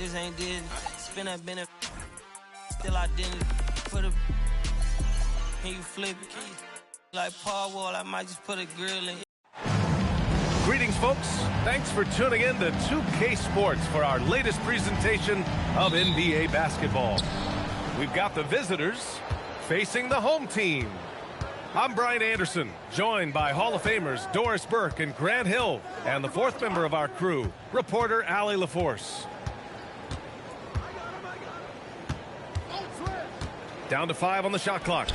This ain't this. Spin that benefit. Still I didn't. Put a. Can you flip it? Like Paul Wall, I might just put a grill in. Greetings, folks. Thanks for tuning in to 2K Sports for our latest presentation of NBA basketball. We've got the visitors facing the home team. I'm Brian Anderson, joined by Hall of Famers Doris Burke and Grant Hill, and the fourth member of our crew, reporter Allie LaForce. Down to 5 on the shot clock.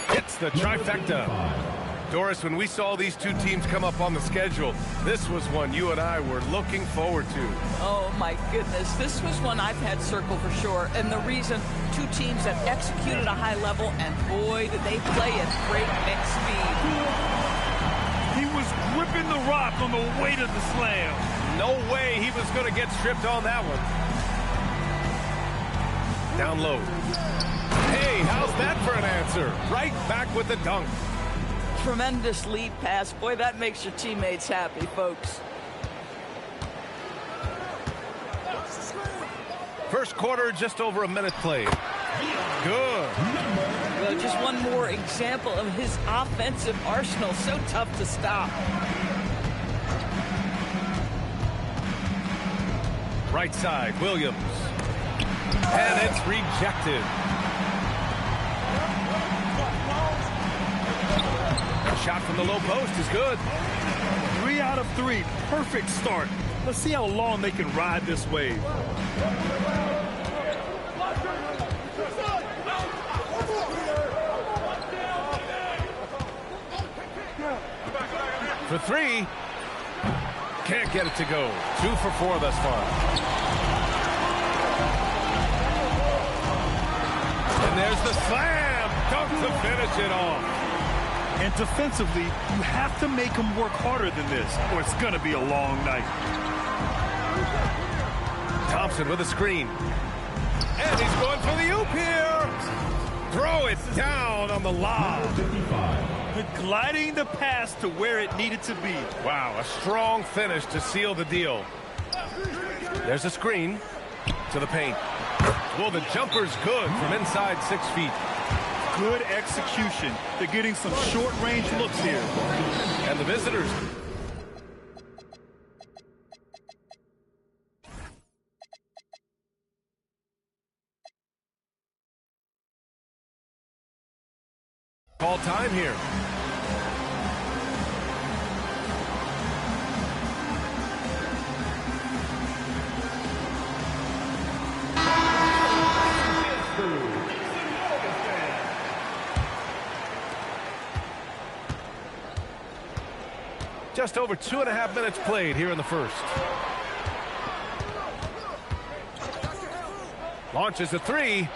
It's the trifecta. Doris, when we saw these two teams come up on the schedule, this was one you and I were looking forward to. Oh, my goodness. This was one I've had circled for sure. And the reason, two teams that executed a high level, and boy, did they play at breakneck speed. He was gripping the rock on the way to the slam. No way he was going to get stripped on that one. Down low. Hey, how's that for an answer? Right back with the dunk. Tremendous lead pass. Boy, that makes your teammates happy, folks. First quarter, just over a minute played. Good. Well, just one more example of his offensive arsenal. So tough to stop. Right side, Williams. And it's rejected. Shot from the low post is good. 3 out of 3. Perfect start. Let's see how long they can ride this wave. For 3. Can't get it to go. 2 for 4 thus far. And there's the slam. Dunk to finish it off. And defensively, you have to make him work harder than this, or it's going to be a long night. Thompson with a screen. And he's going for the oop here. Throw it down on the lob. Gliding the pass to where it needed to be. Wow, a strong finish to seal the deal. There's a screen to the paint. Well, the jumper's good from inside 6 feet. Good execution. They're getting some short-range looks here. And the visitors. All time here. Just over 2.5 minutes played here in the first. Launches a 3.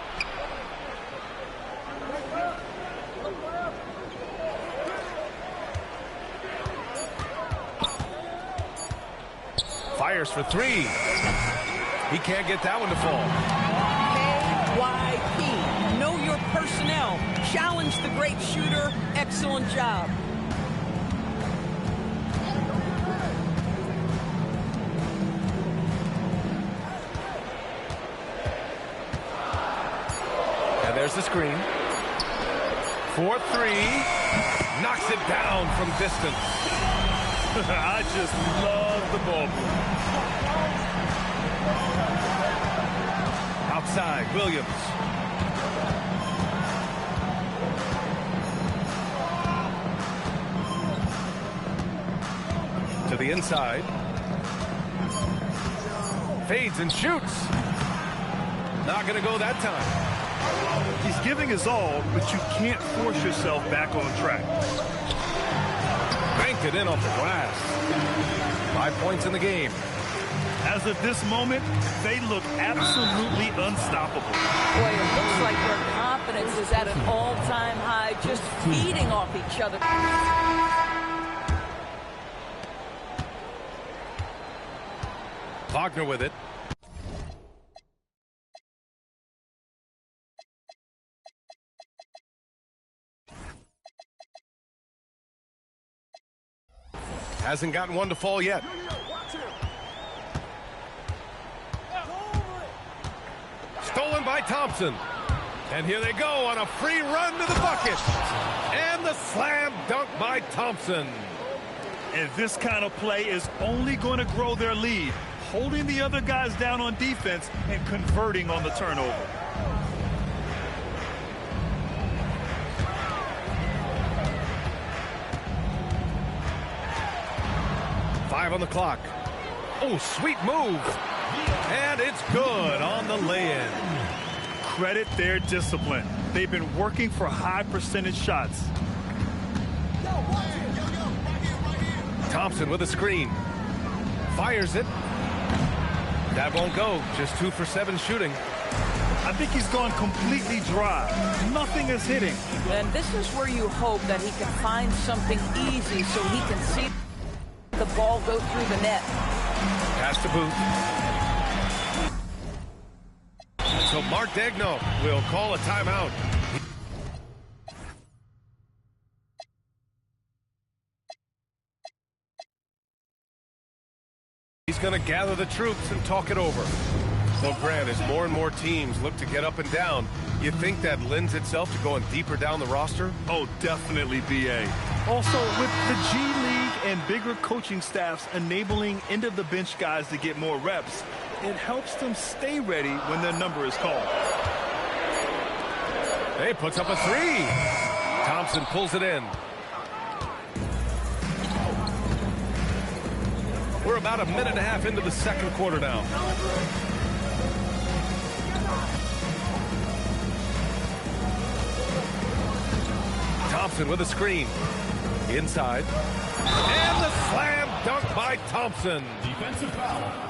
Fires for 3. He can't get that one to fall. KYP. Know your personnel. Challenge the great shooter. Excellent job. There's the screen. 4-3. Knocks it down from distance. I just love the ball. Outside, Williams. To the inside. Fades and shoots. Not going to go that time. He's giving his all, but you can't force yourself back on track. Banked it in off the glass. 5 points in the game. As of this moment, they look absolutely unstoppable. Boy, it looks like their confidence is at an all-time high, just feeding off each other. Wagner with it. Hasn't gotten one to fall yet. Thompson. And here they go on a free run to the bucket. And the slam dunk by Thompson. And this kind of play is only going to grow their lead, holding the other guys down on defense and converting on the turnover. Five on the clock. Oh, sweet move. And it's good on the lay-in. Credit their discipline. They've been working for high percentage shots. Thompson with a screen. Fires it. That won't go. Just 2 for 7 shooting. I think he's gone completely dry. Nothing is hitting. And this is where you hope that he can find something easy so he can see the ball go through the net. Pass to Booth. So Mark Degno will call a timeout. He's going to gather the troops and talk it over. Well, Grant, as more and more teams look to get up and down, you think that lends itself to going deeper down the roster? Oh, definitely, B.A. Also, with the G League and bigger coaching staffs enabling end-of-the-bench guys to get more reps, it helps them stay ready when their number is called. Hey, puts up a three. Thompson pulls it in. We're about a minute and a half into the second quarter now. Thompson with a screen. Inside. And the slam dunk by Thompson. Defensive foul.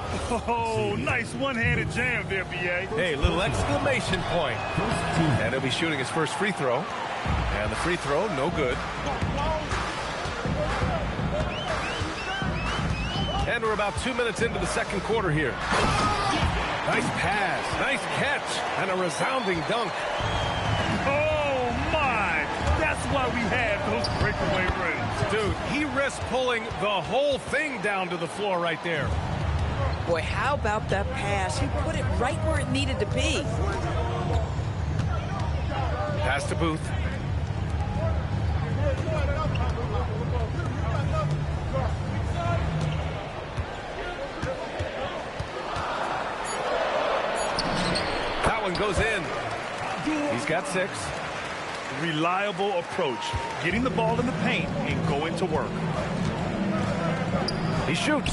Oh, nice one-handed jam there, B.A. Hey, little exclamation point. And he'll be shooting his first free throw. And the free throw, no good. And we're about 2 minutes into the second quarter here. Nice pass, nice catch, and a resounding dunk. Oh, my! That's why we have those breakaway rims. Dude, he risked pulling the whole thing down to the floor right there. Boy, how about that pass? He put it right where it needed to be. Pass to Booth. That one goes in. He's got 6. Reliable approach, getting the ball in the paint and going to work. He shoots.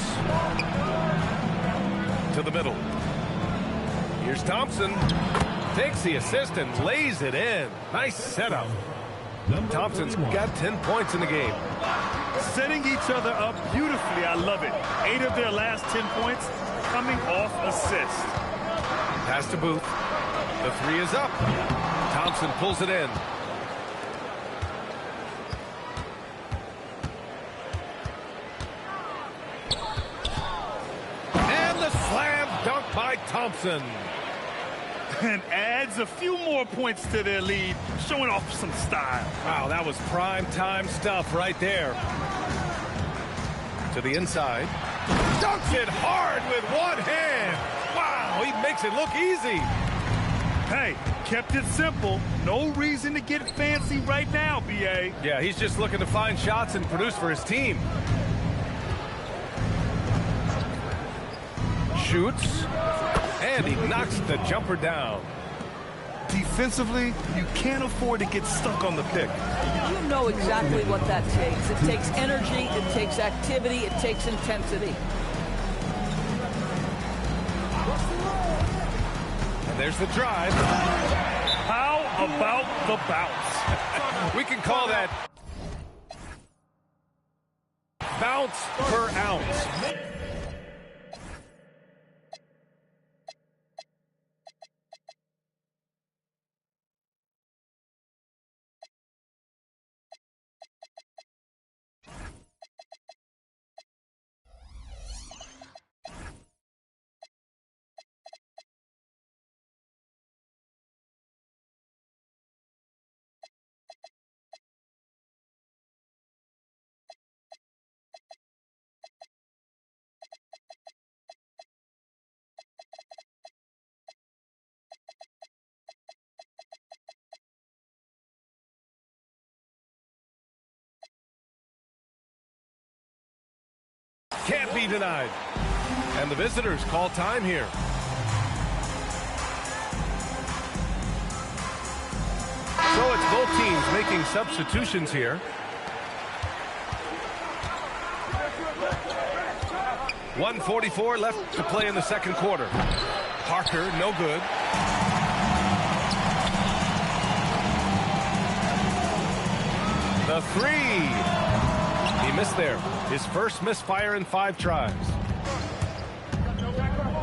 To the middle. Here's Thompson. Takes the assist and lays it in. Nice setup. Thompson's got 10 points in the game. Setting each other up beautifully. I love it. 8 of their last 10 points coming off assist. Pass to Booth. The 3 is up. Thompson pulls it in. And the slam dunk by Thompson. And adds a few more points to their lead, showing off some style. Wow, that was prime time stuff right there. To the inside. Dunks it hard with one hand. Wow, he makes it look easy. Hey, kept it simple. No reason to get fancy right now, B.A. Yeah, he's just looking to find shots and produce for his team. Shoots. And he knocks the jumper down. Defensively, you can't afford to get stuck on the pick. You know exactly what that takes. It takes energy, it takes activity, it takes intensity. And there's the drive. How about the bounce? We can call that bounce per ounce. Three denied. And the visitors call time here. So it's both teams making substitutions here. 1:44 left to play in the second quarter. Parker, no good. The three. He missed there. His first misfire in 5 tries.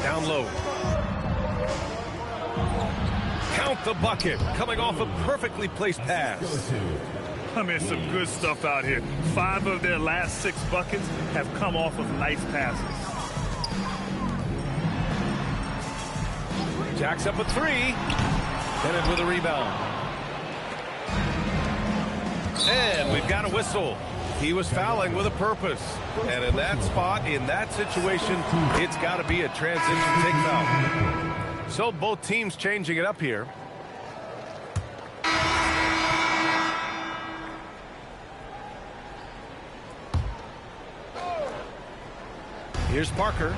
Down low. Count the bucket. Coming off a perfectly placed pass. I mean, some good stuff out here. 5 of their last 6 buckets have come off of nice passes. Jacks up a 3. Bennett with a rebound. And we've got a whistle. He was fouling with a purpose. And in that spot, in that situation, it's got to be a transition take foul. So both teams changing it up here. Here's Parker.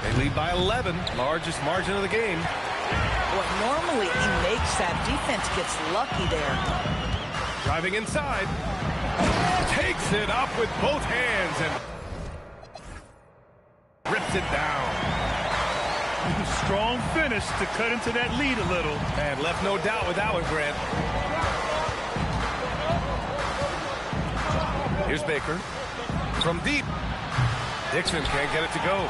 They lead by 11, largest margin of the game. Well, normally he makes that. Defense gets lucky there. Driving inside. Takes it up with both hands and rips it down. Strong finish to cut into that lead a little. And left no doubt with that one, Grant. Here's Baker. From deep. Dixon can't get it to go.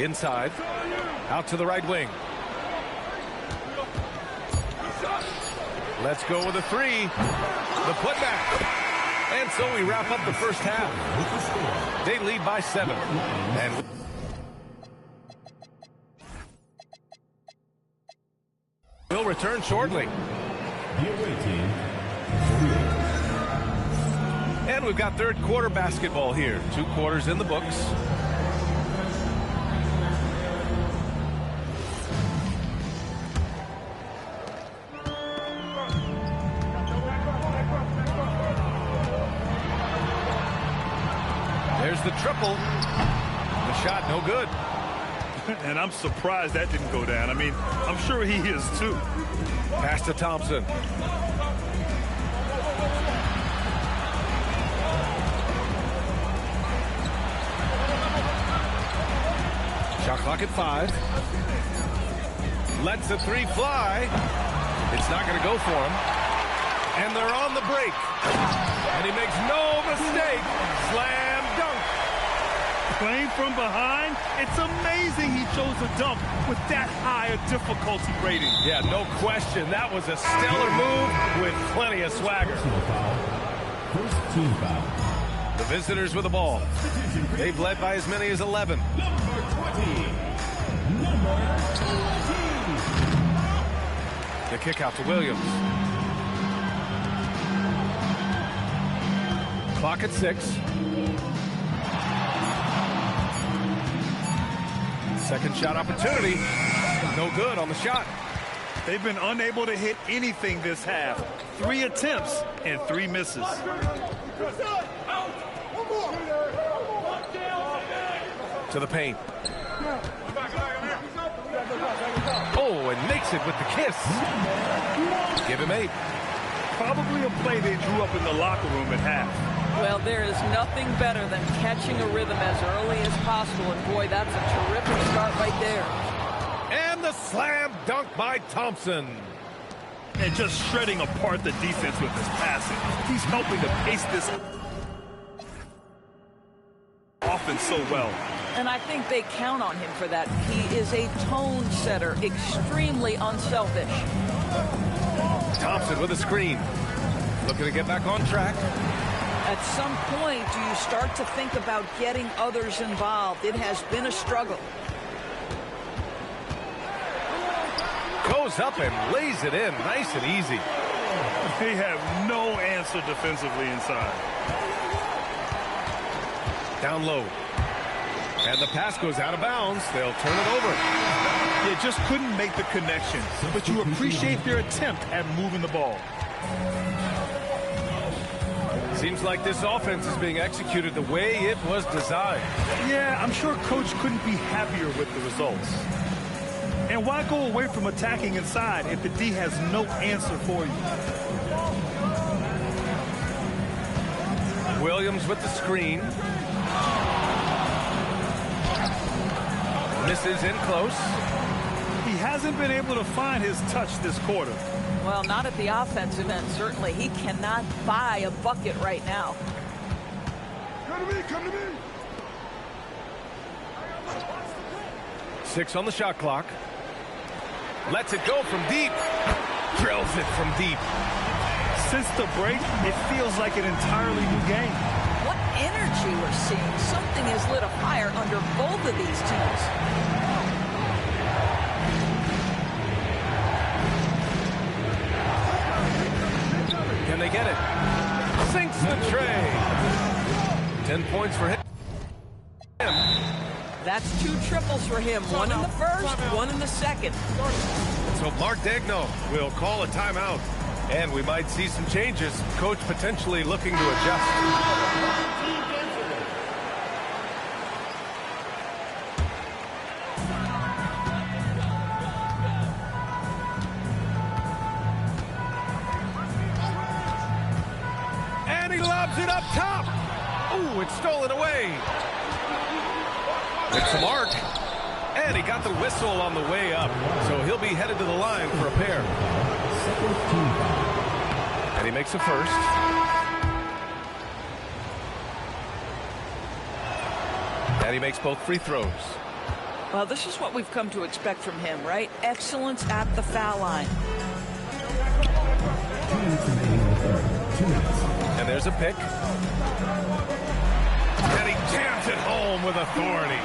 Inside. Out to the right wing. Let's go with a 3. The putback. And so we wrap up the first half. They lead by 7. And we'll return shortly. And we've got third quarter basketball here. 2 quarters in the books. There's the triple. The shot no good. And I'm surprised that didn't go down. I mean, I'm sure he is too. Pass to Thompson. Shot clock at 5. Lets the 3 fly. It's not going to go for him. And they're on the break. And he makes no mistake. Slam dunk. Playing from behind, it's amazing he chose a dunk with that high a difficulty rating. Yeah, no question. That was a stellar move with plenty of swagger. First team foul. The visitors with the ball. They've led by as many as 11. Number 20. The kick out to Williams. Clock at 6. Second shot opportunity. No good on the shot. They've been unable to hit anything this half. 3 attempts and 3 misses. To the paint. Oh, and makes it with the kiss. Give him 8. Probably a play they drew up in the locker room at half. Well, there is nothing better than catching a rhythm as early as possible. And boy, that's a terrific start right there. And the slam dunk by Thompson. And just shredding apart the defense with his passing. He's helping to pace this offense so well. And I think they count on him for that. He is a tone setter, extremely unselfish. Thompson with a screen. Looking to get back on track. At some point, do you start to think about getting others involved? It has been a struggle. Goes up and lays it in. Nice and easy. They have no answer defensively inside. Down low. And the pass goes out of bounds. They'll turn it over. They just couldn't make the connection. But you appreciate their attempt at moving the ball. Seems like this offense is being executed the way it was designed. Yeah, I'm sure Coach couldn't be happier with the results. And why go away from attacking inside if the D has no answer for you? Williams with the screen. Misses in close. He hasn't been able to find his touch this quarter. Well, not at the offensive end, certainly. He cannot buy a bucket right now. Come to me, come to me. 6 on the shot clock. Lets it go from deep. Drills it from deep. Since the break, it feels like an entirely new game. What energy we're seeing. Something has lit a fire under both of these teams. Can they get it? Sinks the tray. 10 points for him. That's 2 triples for him. 1 in the first, 1 in the second. So Mark Daigneault will call a timeout. And we might see some changes. Coach potentially looking to adjust. And he lobs it up top. Ooh, it's stolen away. It's Mark. And he got the whistle on the way up. So he'll be headed to the line for a pair. And he makes a first. And he makes both free throws. Well, this is what we've come to expect from him, right? Excellence at the foul line. And there's a pick. And he jams it home with authority.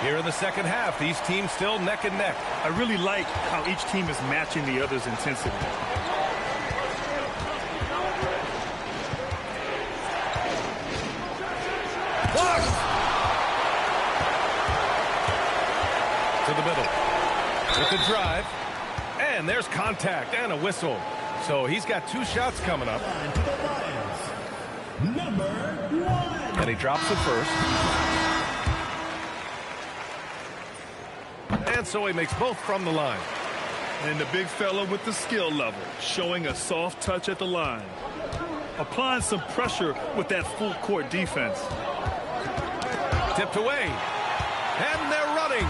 Here in the second half, these teams still neck and neck. I really like how each team is matching the other's intensity. Blocked! To the middle. With the drive. And there's contact and a whistle. So he's got 2 shots coming up. Number 1. And he drops the first. And so he makes both from the line. And the big fella with the skill level, showing a soft touch at the line. Applying some pressure with that full court defense. Tipped away. And they're running.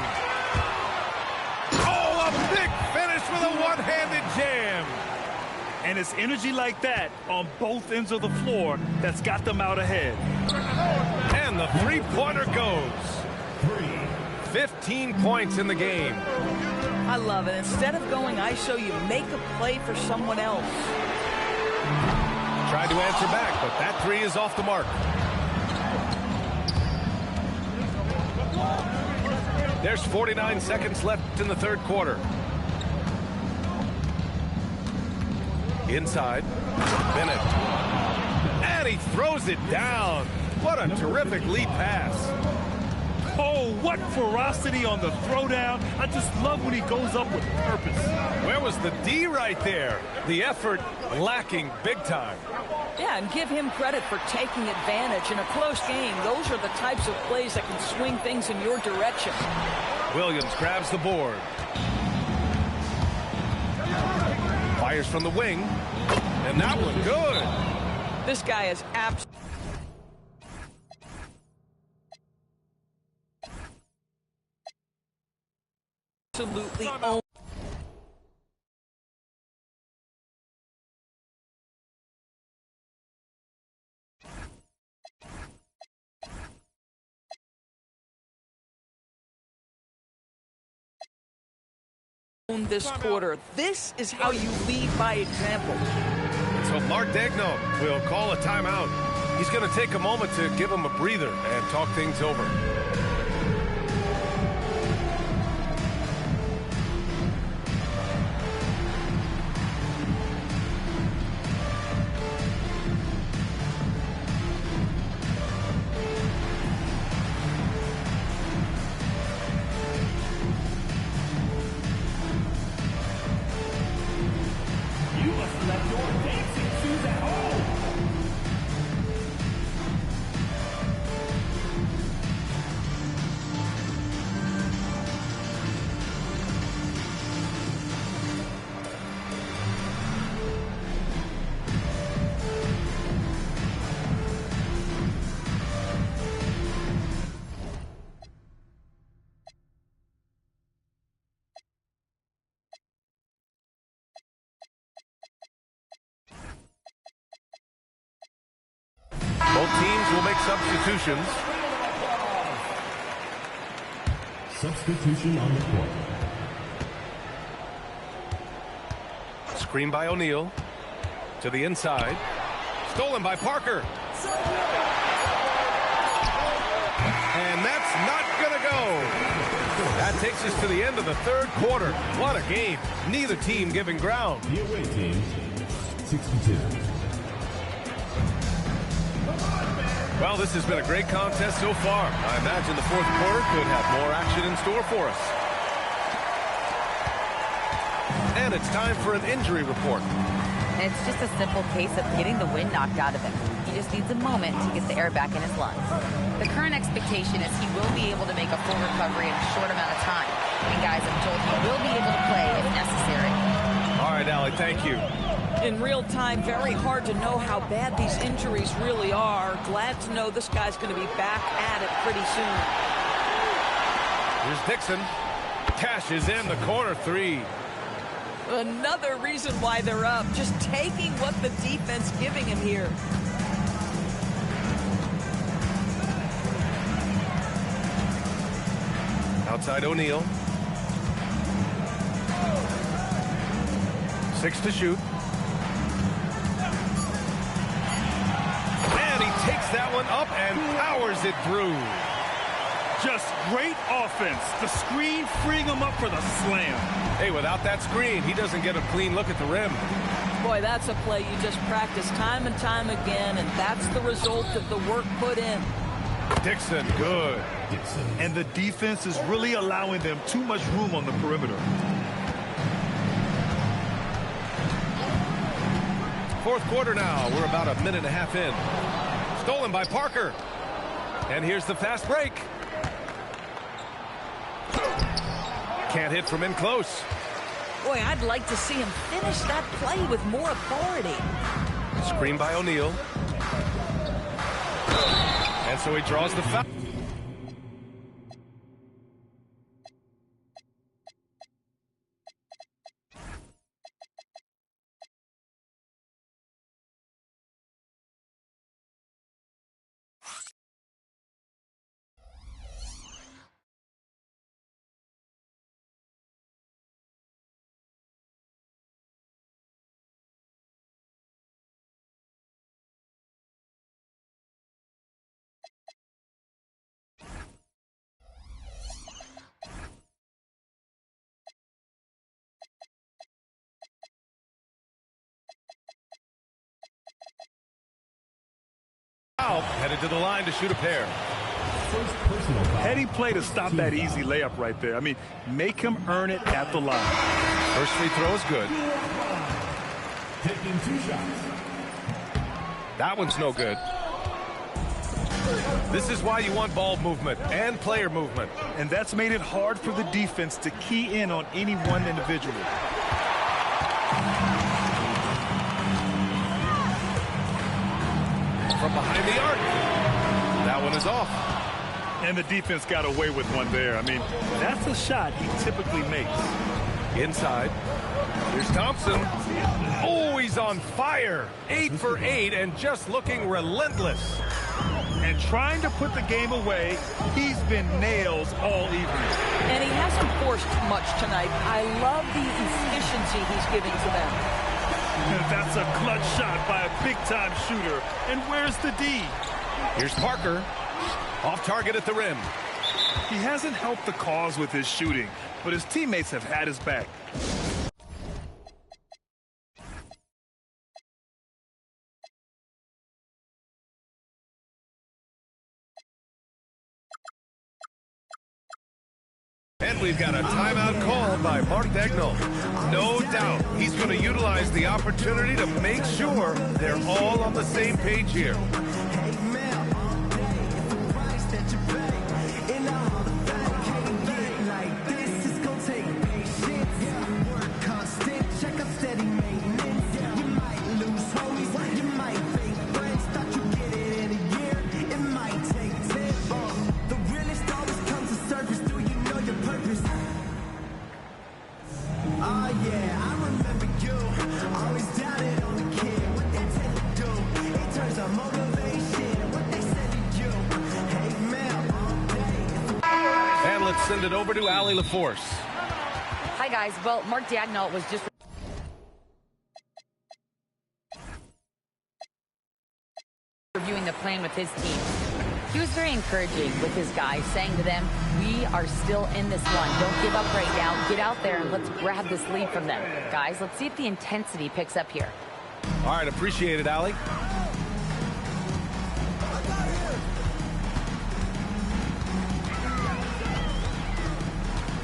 Oh, a big finish with a one-handed jam. And it's energy like that on both ends of the floor that's got them out ahead. And the three-pointer goes. 15 points in the game. I love it. Instead of going ISO, you make a play for someone else. Tried to answer back, but that 3 is off the mark. There's 49 seconds left in the third quarter. Inside. Bennett. And he throws it down. What a terrific lead pass. Oh, what ferocity on the throwdown. I just love when he goes up with purpose. Where was the D right there? The effort lacking big time. Yeah, and give him credit for taking advantage in a close game. Those are the types of plays that can swing things in your direction. Williams grabs the board. Fires from the wing. And that one good. This guy is absolutely owned. This quarter. This is how you lead by example. So Mark Daigneault will call a timeout. He's going to take a moment to give him a breather and talk things over. make substitutions. Substitution on the court. Screen by O'Neal. To the inside. Stolen by Parker. And that's not going to go. That takes us to the end of the third quarter. What a game. Neither team giving ground. The away team, 62. Well, this has been a great contest so far. I imagine the fourth quarter could have more action in store for us. And it's time for an injury report. It's just a simple case of getting the wind knocked out of him. He just needs a moment to get the air back in his lungs. The current expectation is he will be able to make a full recovery in a short amount of time. And guys, I'm told he will be able to play if necessary. All right, Allie, thank you. In real time, very hard to know how bad these injuries really are. Glad to know this guy's going to be back at it pretty soon. Here's Dixon. Cashes in the corner three. Another reason why they're up, just taking what the defense giving him here. Outside O'Neal. 6 to shoot. And he takes that one up and powers it through. Just great offense. The screen freeing him up for the slam. Hey, without that screen, he doesn't get a clean look at the rim. Boy, that's a play you just practice time and time again, and that's the result of the work put in. Dixon, good. And the defense is really allowing them too much room on the perimeter. Fourth quarter now. We're about a minute and a half in. Stolen by Parker. And here's the fast break. Can't hit from in close. Boy, I'd like to see him finish that play with more authority. Screen by O'Neal. And so he draws the foul. Headed to the line to shoot a pair. Heady play to stop that easy layup right there. I mean, make him earn it at the line. First free throw is good. Taking 2 shots. That one's no good. This is why you want ball movement and player movement. And that's made it hard for the defense to key in on any one individual. From behind the arc. That one is off. And the defense got away with one there. I mean, that's a shot he typically makes. Inside. Here's Thompson. Oh, he's on fire. 8 for 8 and just looking relentless. And trying to put the game away, he's been nails all evening. And he hasn't forced much tonight. I love the efficiency he's giving to them. And that's a clutch shot by a big-time shooter. And where's the D? Here's Parker. Off target at the rim. He hasn't helped the cause with his shooting, but his teammates have had his back. And we've got a timeout call by Mark Dagnall. No doubt he's going to utilize the opportunity to make sure they're all on the same page here. Always doubted on the kid, what that take to do. It turns on motivation. let's send it over to Allie LaForce. Hi, guys. Well, Mark Dagnall was just reviewing the plan with his team. He was very encouraging with his guys, saying to them, we are still in this one. Don't give up right now. Get out there and let's grab this lead from them. Guys, let's see if the intensity picks up here. All right, appreciate it, Allie.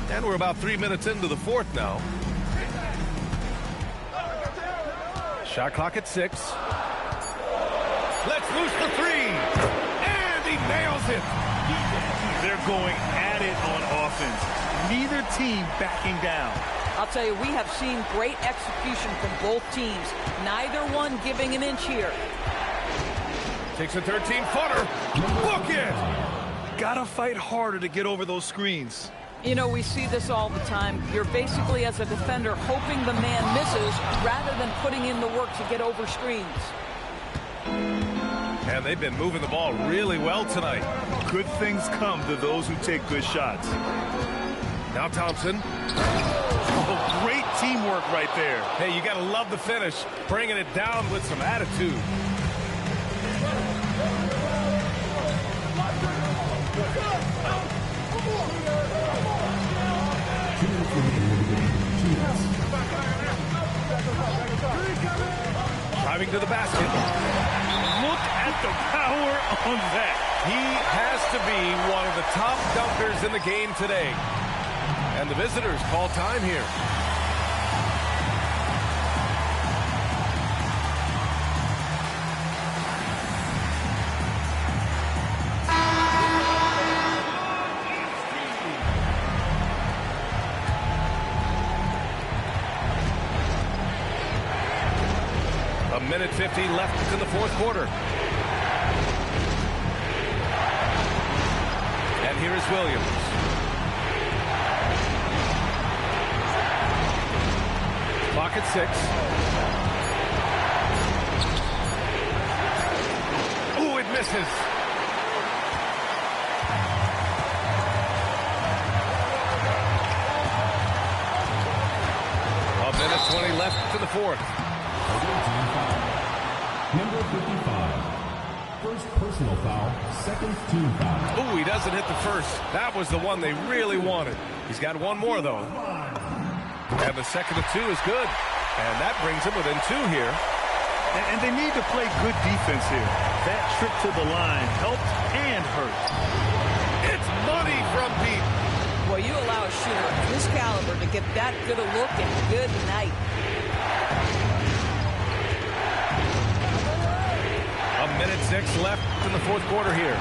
And we're about 3 minutes into the fourth now. Shot clock at 6. Let's loose for 3. And he nails it. They're going at it on offense. Neither team backing down. I'll tell you, we have seen great execution from both teams. Neither one giving an inch here. Takes a 13-footer. Book it. Gotta fight harder to get over those screens. You know, we see this all the time. You're basically, as a defender, hoping the man misses rather than putting in the work to get over screens. And they've been moving the ball really well tonight. Good things come to those who take good shots. Now Thompson. Oh, great teamwork right there. Hey, you got to love the finish. Bringing it down with some attitude. Driving to the basket. Look at the power on that. He has to be one of the top dunkers in the game today. And the visitors call time here. A minute 50 left in the fourth quarter. And here is Williams. Clock at 6. Ooh, it misses. A minute 20 left in the fourth. Number 55. First personal foul, second team foul. Ooh, he doesn't hit the first. That was the one they really wanted. He's got one more, though. And the second of 2 is good. And that brings him within 2 here. And they need to play good defense here. That trip to the line helped and hurt. It's money from deep. Well, you allow a shooter of this caliber to get that good a look and good night. A minute 6 left in the fourth quarter here.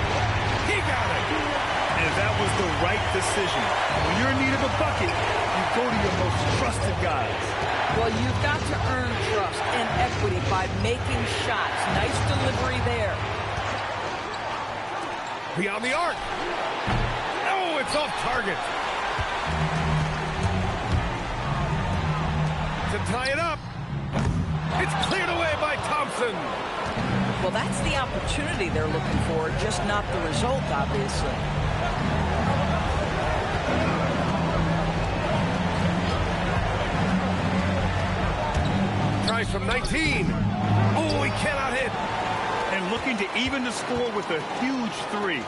He got it. And that was the right decision. When you're in need of a bucket, you go to your most trusted guys. Well, you've got to earn trust and equity by making shots. Nice delivery there. Beyond the arc. Oh, it's off target. To tie it up. It's cleared away by Thompson. Well, that's the opportunity they're looking for, just not the result, obviously. Tries from 19. Oh, he cannot hit. And looking to even the score with a huge 3.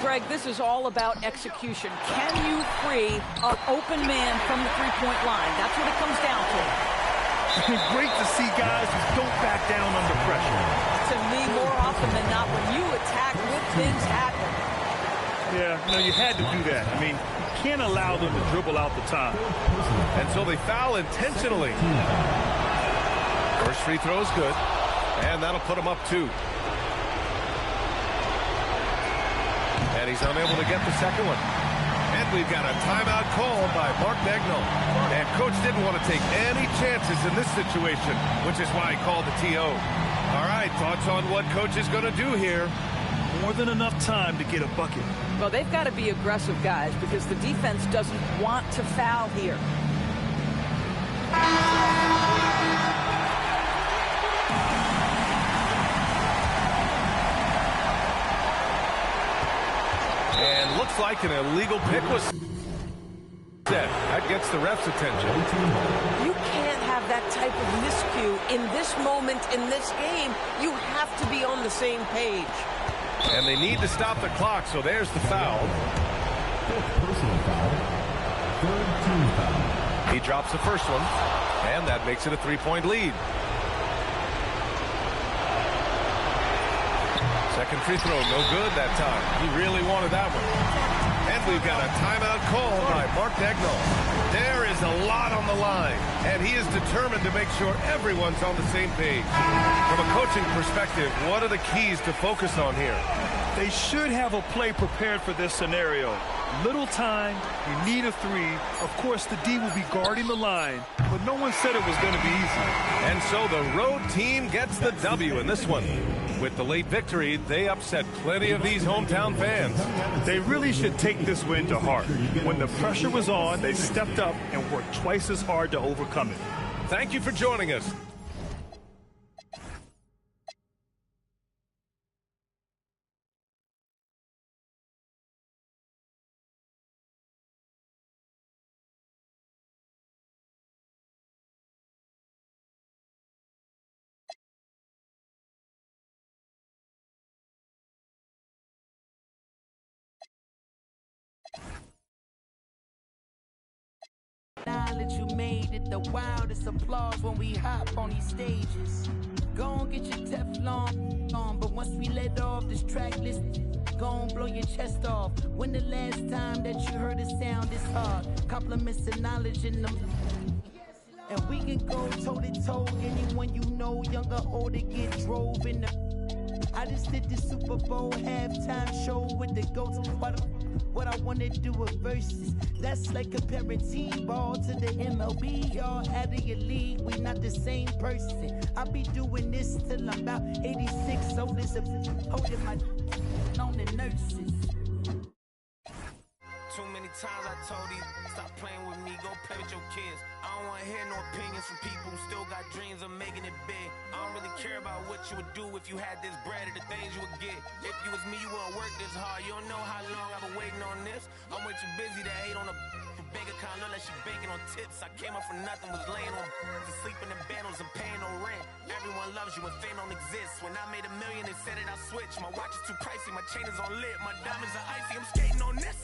Greg, this is all about execution. Can you free an open man from the three-point line? That's what it comes down to. Great to see guys who don't back down under pressure. To me, more often than not, when you attack, good things happen. Yeah, no, you had to do that. I mean, you can't allow them to dribble out the time. And so they foul intentionally. First free throw is good. And that'll put him up 2. And he's unable to get the second one. And we've got a timeout called by Mark Dagnall. And Coach didn't want to take any chances in this situation, which is why he called the TO. All right, thoughts on what Coach is going to do here? More than enough time to get a bucket. Well, they've got to be aggressive, guys, because the defense doesn't want to foul here. And looks like an illegal pick was... That gets the ref's attention. You can't have that type of miscue in this moment in this game. You have to be on the same page. And they need to stop the clock, so there's the foul. Personal foul. Third team foul. He drops the first one, and that makes it a 3-point lead. Second free throw, no good that time. He really wanted that one. And we've got a timeout call by Mark Dagnall. There is a lot on the line, and he is determined to make sure everyone's on the same page. From a coaching perspective, what are the keys to focus on here? They should have a play prepared for this scenario. Little time, you need a three. Of course, the D will be guarding the line, but no one said it was going to be easy. And so the road team gets the W in this one. With the late victory, they upset plenty of these hometown fans. They really should take this win to heart. When the pressure was on, they stepped up and worked twice as hard to overcome it. Thank you for joining us. Knowledge you made it the wildest applause when we hop on these stages. Go on, get your Teflon on, but once we let off this track list, go on, blow your chest off. When the last time that you heard a sound this hard? Compliments and knowledge in them. And we can go toe to toe. Anyone you know, young or old, get drove in the. I just did the Super Bowl halftime show with the GOATs. What I wanna do with verses. That's like comparing T-ball to the MLB. Y'all out of your league, we not the same person. I'll be doing this till I'm about 86. Old as a holding my on the nurses. Too many times I told you, stop playing with me, go play with your kids. I don't want to hear no opinions from people who still got dreams of making it big. I don't really care about what you would do if you had this bread or the things you would get. If you was me, you wouldn't work this hard. You don't know how long I've been waiting on this. I'm way too busy to hate on a bank account, look like she banking on tips. I came up for nothing, was laying on to sleeping in bundles and paying no rent. Everyone loves you when fame don't exist. When I made $1 million, they said it, I switched. My watch is too pricey, my chain is on lit. My diamonds are icy, I'm skating on this.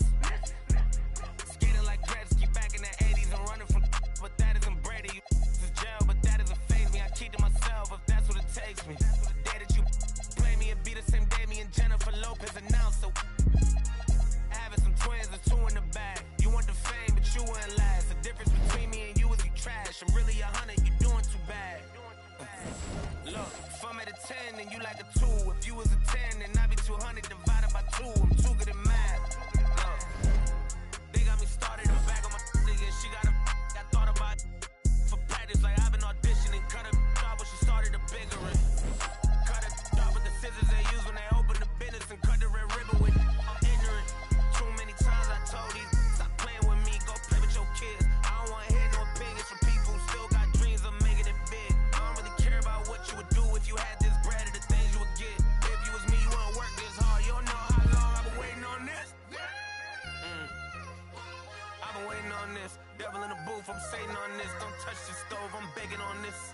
Skating like Gretzky back in the 80s. I'm running from but that isn't Brady. This is jail, but that doesn't faze me. I keep to myself if that's what it takes me. The day that you play me, it be the same day me and Jennifer Lopez announced. So having some twins, there's 2 in the bag. You want the fame, but you wouldn't last. The difference between me and you is you trash. I'm really 100, you doing too bad. Look, if I'm at a 10, then you like a 2. If you was a 10, then I'd be 200 divided by 2. I'm too good at math. Look, they got me started in the back of my and she got a I thought about for practice like I've been auditioning. Cut a off when she started a bigger one. Cut it off with the scissors they use when they open the business and cut the red ribbon with. I'm ignorant. Too many times I told these stop playing with me, go play with your kids. I don't want to hear no opinions from people who still got dreams of making it big. I don't really care about what you would do if you had this bread or the things you would get. If you was me, you wouldn't work this hard. You don't know how long I've been waiting on this. I've been waiting on this. Devil in the booth, I'm Satan on this. Don't touch the stove, I'm begging on this.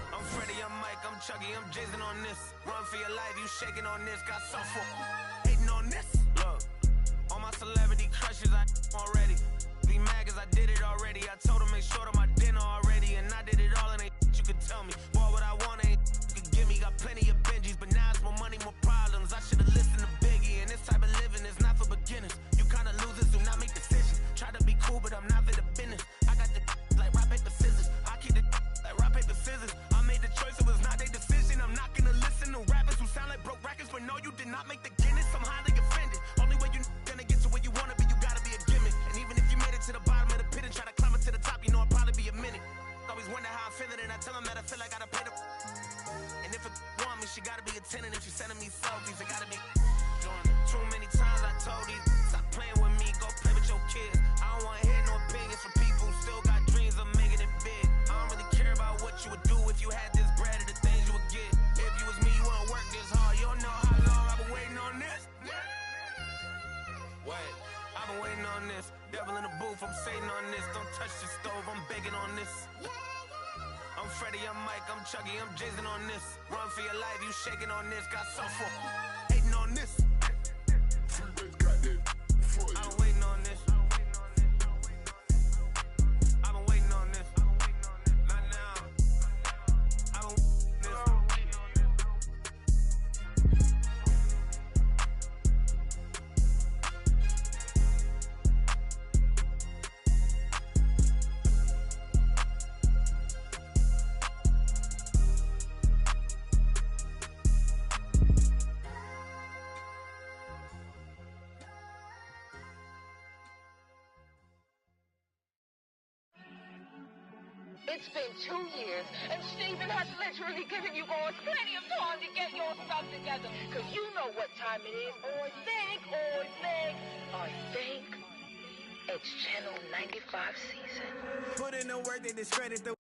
I'm Freddie, I'm Mike, I'm Chucky, I'm Jason on this. Run for your life, you shaking on this. Got software hating on this. Look, all my celebrity crushes, I already. Be mad cause I did it already. I told them make sure to my dinner already. And I did it all and ain't you could tell me. Boy, what I want ain't you could give me. Got plenty of Benjis, but now it's more money, more problems. I should've listened to Biggie. And this type of living is not for beginners. You kinda losers do not make decisions. Try to be cool, but I'm not for the business. I got the like rock, paper, scissors. I keep the like rock, paper, scissors. I made the choice, it was not their decision. I'm not gonna listen to rappers who sound like broke records, but no, you did not make the Guinness. I'm highly offended. Only way you gonna get to where you wanna be, you gotta be a gimmick. And even if you made it to the bottom of the pit and try to climb it to the top, you know it'll probably be a minute. Always wonder how I'm feeling, and I tell them that I feel like I gotta pay the. And if it want me, she gotta be attending. If she sending me selfies, it gotta be. Too many times I told these stop playing with me, go play with your kids. I don't want to hear no opinions from people who still got dreams of making it big. I don't really care about what you would do if you had this bread or the things you would get. If you was me, you wouldn't work this hard. You don't know how long I've been waiting on this. Wait, I've been waiting on this. this. Devil in the booth, I'm Satan on this. Don't touch the stove, I'm begging on this. I'm Freddie, I'm Mike, I'm Chucky, I'm Jason on this. Run for your life, you shaking on this. Got softball, hating on this. I'm waiting on this. I've been waiting on this. Not now. I've been It's been 2 years, and Stephen has literally given you boys plenty of time to get your stuff together. Because you know what time it is. I think it's Channel 95 season. Put in the work, they discredit the